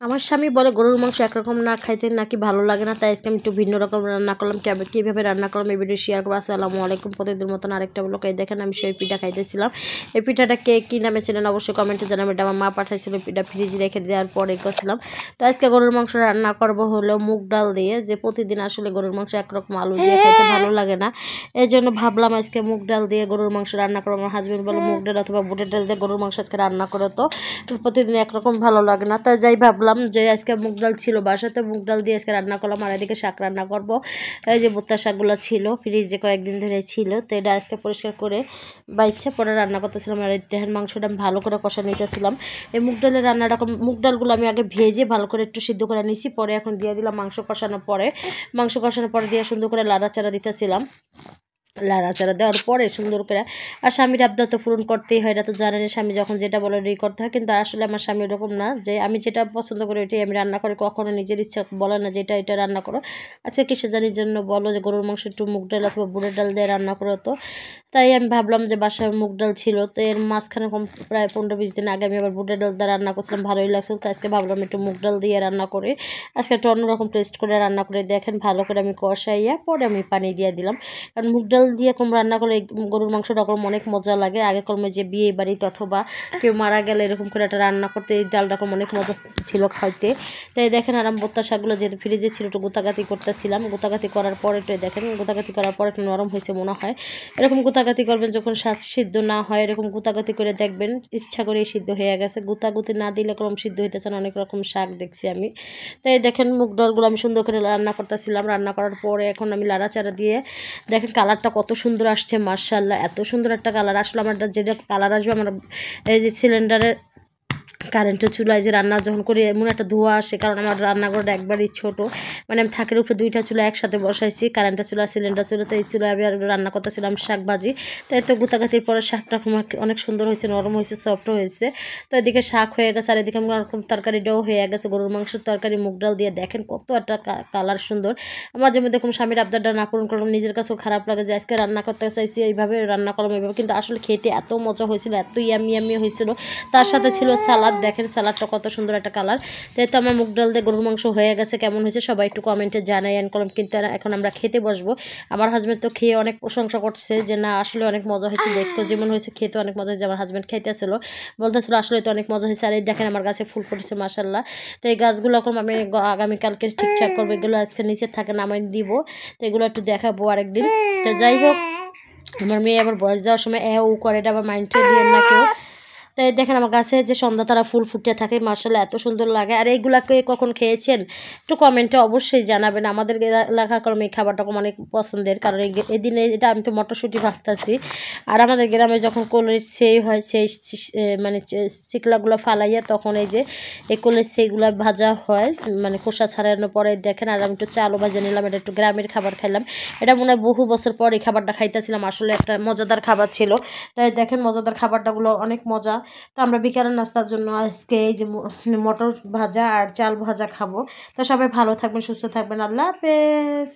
আমার স্বামী বলে গরুর মাংস একরকম না খাইতে নাকি ভালো লাগে না, তাই আজকে আমি একটু ভিন্ন রকম রান্না করলাম। কীভাবে রান্না করলাম এই ভিডিও শেয়ার করবো। আসসালামু আলাইকুম। প্রতিদিন মতন আরেকটা ব্লগ। এই দেখেন আমি সেই পিঠা খাইতেছিলাম। এই পিঠাটা কে কী নামে ছিলেন অবশ্যই কমেন্টে জানাবেন। এটা আমার মা পাঠাইছিল, পিঠা ফ্রিজে রেখে দেওয়ার পরে করছিলাম। তো আজকে গরুর মাংস রান্না করবো হলো মুগ ডাল দিয়ে, যে প্রতিদিন আসলে গরুর মাংস একরকম আলু দিয়ে খাইতে ভালো লাগে না, এই জন্য ভাবলাম আজকে মুগ ডাল দিয়ে গরুর মাংস রান্না করবো। আমার হাজব্যান্ড বলে মুগ ডাল অথবা বুটের ডাল দিয়ে গরুর মাংস আজকে রান্না করো, তো প্রতিদিন একরকম ভালো লাগে না, তাই যাই ভাবলাম যে আজকে মুগ ডাল ছিল বাসাতে, মুগ ডাল দিয়ে আজকে রান্না করলাম। আর এদিকে শাক রান্না করব। এই যে ভুট্টা শাকগুলো ছিল ফ্রিজে কয়েকদিন ধরে ছিল, তো এটা আজকে পরিষ্কার করে বাইছে পরে রান্না করতেছিলাম। আর দেহের মাংসটা আমি ভালো করে কষা নিতেছিলাম। এই মুগ ডালের রান্নাটা, মুগ ডালগুলো আমি আগে ভেজে ভালো করে একটু সিদ্ধ করে নিয়েছি, পরে এখন দিয়ে দিলাম মাংস কষানোর পরে দিয়ে সুন্দর করে লাড়াচাড়া দিতেছিলাম। লাড়াচাড়া দেওয়ার পরে সুন্দর করে, আর স্বামীর আবদার তো পূরণ করতেই হয়, এটা তো জানেন, স্বামী যখন যেটা বলে রেডি করতে হয়। কিন্তু আসলে আমার স্বামী এরকম না যে আমি যেটা পছন্দ করি ওইটাই আমি রান্না করি, কখনো নিজের ইচ্ছা বলে না যে এটা রান্না করো। আচ্ছা কিসে জানির জন্য বলো যে গরুর মাংস একটু মুগ ডাল অথবা বুটের ডাল দিয়ে রান্না করো, তো তাই আমি ভাবলাম যে বাসায় মুগ ডাল ছিল, তো এর মাঝখানে প্রায় 15-20 দিন আগে আমি আবার বুটের ডাল দিয়ে রান্না করছিলাম, ভালোই লাগছিল। তো আজকে ভাবলাম একটু মুগ ডাল দিয়ে রান্না করে আজকে একটু অন্যরকম টেস্ট করে রান্না করে দেখেন। ভালো করে আমি কষাইয়া পরে আমি পানি দিয়ে দিলাম, কারণ মুগ ডাল দিয়ে কম রান্না করলে গরুর মাংসটা ওরকম অনেক মজা লাগে। আগে কমে যে বিয়ে বাড়িতে অথবা কেউ মারা গেলে এরকম করে একটা রান্না করতে এই ডালটা অনেক মজা ছিল খাইতে। তাই দেখেন আরাম ভুট্টা শাকগুলো যেহেতু ফ্রিজে ছিল একটু গোতাগাতি করতেছিলাম, গোতাগাতি করার পরে একটু দেখেন গোতাগাতি করার পরে একটু নরম হয়েছে মনে হয়। এরকম গোতাগাতি করবেন যখন শাক সিদ্ধ না হয়, এরকম গোতাগাতি করে দেখবেন ইচ্ছা করে সিদ্ধ হয়ে গেছে। গোতাগুতি না দিলে এরকম সিদ্ধ হইতেছে না, অনেক রকম শাক দেখছি আমি। তাই দেখেন মুগ ডালগুলো আমি সুন্দর করে রান্না করতেছিলাম। রান্না করার পরে এখন আমি লাড়াচাড়া দিয়ে দেখেন কালারটা কত সুন্দর আসছে, মার্শাল্লাহ এত সুন্দর একটা কালার। আসলে আমার যেটা কালার আসবে, আমার এই যে সিলিন্ডারে কারেন্টের চুলায় যে রান্না যখন করি এমন একটা ধোঁয়া আসে, কারণ আমার রান্নাঘরটা একবারই ছোট, মানে আমি থাকের উপরে 2টা চুলা একসাথে বসাইছি, কারেন্টের চুলা সিলিন্ডার চুলা। তো এই চুলায় আমি রান্না করতেছিলাম শাক ভাজি। তাই তো গুতাগাতির পরে শাকটা অনেক সুন্দর হয়েছে, নরম হয়েছে, সফট হয়েছে। তো এদিকে শাক হয়ে গেছে, আর এদিকে আমার তরকারিটাও হয়ে গেছে, গরুর মাংসের তরকারি মুগ ডাল দিয়ে। দেখেন কত একটা কালার সুন্দর। মাঝে মধ্যে এরকম স্বামীর আবদারটা না পূরণ করলাম, নিজের কাছেও খারাপ লাগে যে আজকে রান্না করতে চাইছি এইভাবে রান্না করলাম এইভাবে, কিন্তু আসলে খেতে এত মজা হয়েছিল, এত ইয়ামি হয়েছিল। তার সাথে ছিল সালাদ, দেখেন সালাদটা কত সুন্দর একটা কালার। তাই তো আমার মুগ ডাল দিয়ে গরুর মাংস হয়ে গেছে। কেমন হয়েছে সবাই একটু কমেন্টে জানাই এন্ড করলাম। কিন্তু এখন আমরা খেতে বসবো। আমার হাজব্যান্ড তো খেয়ে অনেক প্রশংসা করছে যে না আসলে অনেক মজা হয়েছে, দেখতে যেমন হয়েছে খেতে অনেক মজা হয়েছে। আমার হাজব্যান্ড খাইতেছিল, বলতেছিল আসলে তো অনেক মজা হয়েছে। আর এই দেখেন আমার গাছে ফুল ফুটেছে মাশাল্লাহ। তো এই গাছগুলো এখন আমি আগামীকালকে ঠিকঠাক করবো, এগুলো আজকে নিচে থাকে না আমি দিব, তো এগুলো একটু দেখাবো আরেকদিন। তো যাই হোক, আমার মেয়ে আবার বয়স দেওয়ার সময় ও করে, এটা আবার মাইন্ডে দিয়ে না কেউ। তাই দেখেন আমার গাছে যে সন্ধ্যা তারা ফুল ফুটে থাকে, মার্শাল্লাহ এত সুন্দর লাগে। আর এইগুলাকে কখন খেয়েছেন একটু কমেন্টে অবশ্যই জানাবেন। আমাদের এলাকা কর্মে এই খাবারটা অনেক পছন্দের, কারণ এদিনে এটা আমি তো মটরশুঁটি ভাজতেছি। আর আমাদের গ্রামে যখন কোলের সেই হয়, সেই মানে চিকলাগুলো ফালাইয়া তখন এই যে এই কোলের সেইগুলো ভাজা হয়, মানে খোসা ছাড়ানোর পরে দেখেন। আর আমি একটু চালও ভাজা নিলাম, এটা একটু গ্রামের খাবার খাইলাম। এটা মনে হয় বহু বছর পর এই খাবারটা খাইতেছিলাম, আসলে একটা মজাদার খাবার ছিল। তাই দেখেন মজাদার খাবারটাগুলো অনেক মজা। তো আমরা বিকালের নাস্তার জন্য আজকে এই যে মটর ভাজা আর চাল ভাজা খাবো। তো সবাই ভালো থাকবেন, সুস্থ থাকবেন, আল্লাহ হাফেজ।